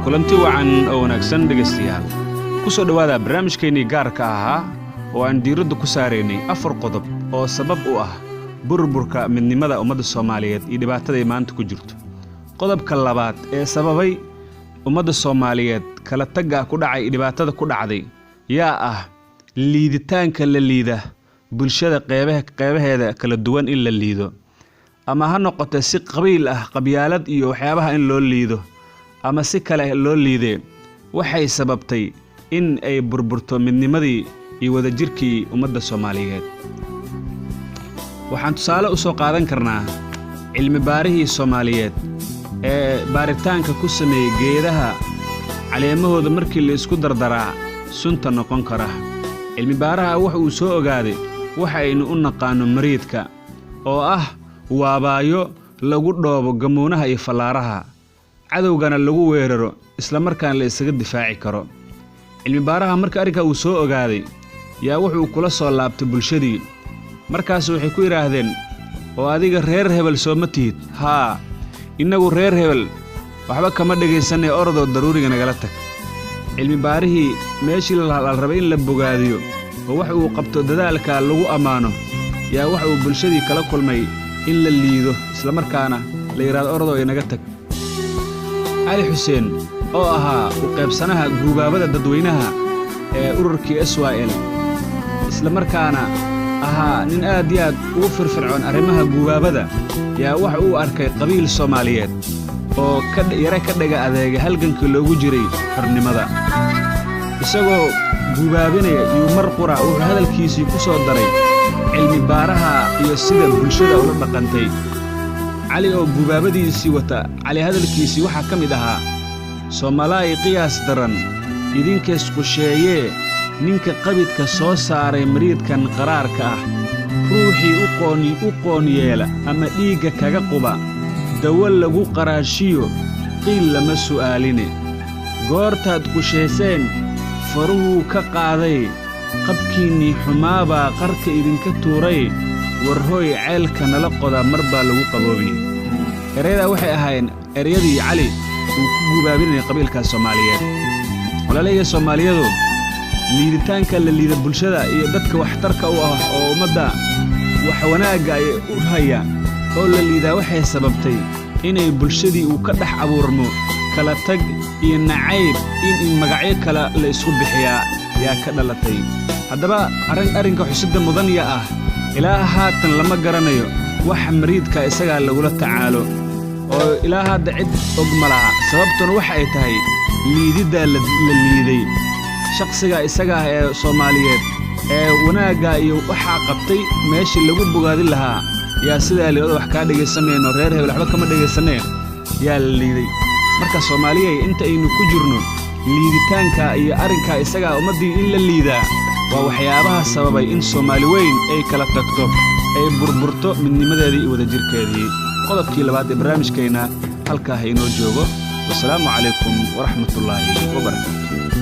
kulanti wacan oo wanaagsan dhageystayaal ku soo dhawaada barnaamijkeeni gaarka ahaa oo aan diiradda ku saareynay 4 qodob oo sabab u ah burburka midnimada ummadda Soomaaliyeed iyo dhibaatada maanta ku jirto. qodobka labaad ee sababay ummadda Soomaaliyeed kala tagga ku dhacay dhibaatada ku dhacday yaa ah liiditaanka la liida bulshada qeybaheeda kala duwan in la liido ama ha noqoto si qabiil ah qabyaalad iyo waxyaabaha in loo liido ama si kale loo liiday waxay sababtay in ay burburto midnimadii iyo wadajirkii ummadda Soomaaliyeed. waxaan tusaale u soo qaadan karnaa cilmi baarihii Soomaaliyeed ee baaritaanka ku sameeyay geedaha caleemahooda markii la isku dardaraa sunta noqon kara. cilmi baaraha waxa uu soo ogaaday waxa aynu u naqaano mariidka oo ah waabaayo lagu dhoobo gamuunaha iyo falaaraha cadowgana lagu weeraro isla markaan la isaga difaaci karo. cilmi baaraha marka arrinka uu soo ogaaday yaa wuxuu kula soo laabtay bulshadii markaas waxay ku yiraahdeen oo adiga reer hebel soo ma tihid haa inagu reer hebel waxba kama dhageysanay ordo daruuriga nagala tag. cilmi baarihii meeshii la rabay in la bogaadiyo oo wax uu qabto dadaalka lagu amaano yaa wax uu bulshadii kala kulmay in la liido isla markaana la yiraahdo ordo inaga tag. Ali Xuseen oo ahaa u qaybsanaha guubaabada dadweynaha ee ururkii SYL isla markaana ahaa nin aad iyo aad ugu firfircoon arrimaha guubaabada yaa wax uu arkay qabiil Soomaaliyeed oo ka dhaga adeega halgankii loogu jiray xornimada isagoo guubaabinaya iyo mar qura uu hadalkiisii ku soo daray cilmi baaraha iyo sida bulshada ula dhaqantay. Ali oo guubaabadiisii wata Ali hadalkiisii waxa kamid ahaa Soomaaliya qiyaas daran idinkees qusheeyee ninka qabidka soo saaray mariidkan qaraarka ah ruuxii u qooniyeela ama dhiiga kaga quba dawal lagu qaraashiyo qiil lama su'aaline goortaad qusheyseen faruhu ka qaaday qabkiinii xumaabaa qarka idinka tuuray warhooy ceelka nala qoda marbaa lagu qaboobiyey. ereyada waxay ahaayeen ereyadii Cali uu ku guubaabinay qabiilka Soomaaliyeed. walaalaya Soomaaliyeedu liiditaanka la liida bulshada iyo dadka waxtarka u ah oo ummadda wax wanaaga ay u haya oo la liidaa waxay sababtay inay bulshadii uu ka dhax abuurmo kala tag iyo nacayb in magacyo kala la isku bixiyaa yaa ka dhalatay. haddaba arrinka xusida mudaniya ah ilaa haatan lama garanayo wax mariidka isaga lagula tacaalo oo ilaa hadda cid og malaha sababtuna waxa ay tahay liidida la liiday shakhsiga isaga ee Soomaaliyeed ee wanaaga iyo waxa qabtay meeshii lagu bogaadin lahaa yaa sida leedo wax ka dhageysanayno reer hebel waxba kama dhageysanay yaa la liiday. marka Soomaaliyeey inta aynu ku jirno liiditaanka iyo arrinka isaga ummadii in la liidaa waa waxyaabaha sababay in Soomaali weyn ay kala tagto ay burburto midnimadeedii iyo wadajirkeedii. qodobkii labaad ee barnaamijkeena halka inoo joogo. wassalaamu calaykum wa rahmatullaahi wa barakaatuh.